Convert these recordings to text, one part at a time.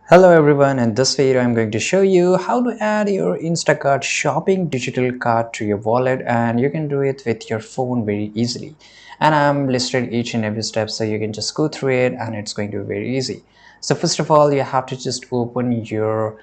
Hello everyone, in this video I'm going to show you how to add your Instacart shopping digital card to your wallet, and you can do it with your phone very easily. And I'm listed each and every step so you can just go through it and it's going to be very easy. So first of all, you have to just open your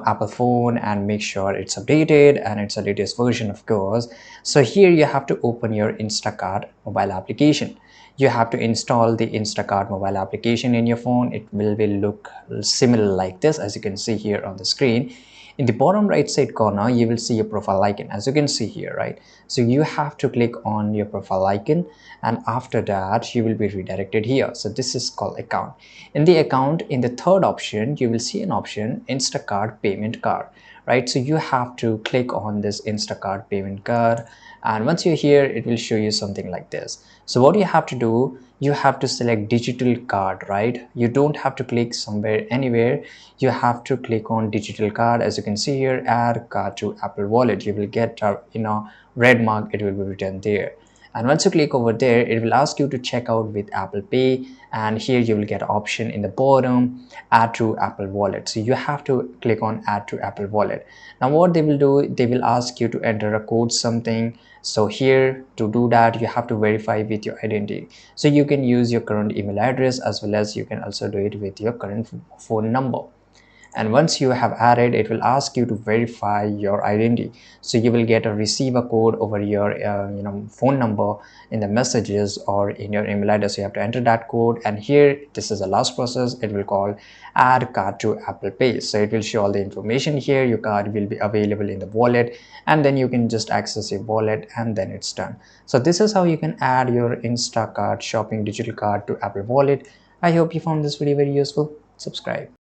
Apple phone and make sure it's updated and it's the latest version, of course. So here you have to open your Instacart mobile application. You have to install the Instacart mobile application in your phone. It will look similar like this, as you can see here on the screen. In the bottom right side corner, you will see your profile icon, as you can see here, right? So you have to click on your profile icon, and after that you will be redirected here. So this is called account. In the account, in the third option, you will see an option Instacart payment card, right? So you have to click on this Instacart payment card, and once you're here, it will show you something like this. So what you have to do, you have to select digital card, right? You don't have to click somewhere anywhere. You have to click on digital card. As you can see here, add card to Apple Wallet. You will get a red mark. It will be written there. And once you click over there, it will ask you to check out with Apple Pay, and here you will get an option in the bottom, add to Apple Wallet. So you have to click on add to Apple Wallet. Now what they will do, they will ask you to enter a code something. So here, to do that, you have to verify with your identity. So you can use your current email address, as well as you can also do it with your current phone number. And once you have added, it will ask you to verify your identity. So you will get a receive a code over your phone number in the messages or in your email address. You have to enter that code, and here, this is the last process. It will call add card to Apple Pay. So it will show all the information here. Your card will be available in the wallet, and then you can just access your wallet, and then it's done. So this is how you can add your Instacart shopping digital card to Apple Wallet. I hope you found this video very useful. Subscribe.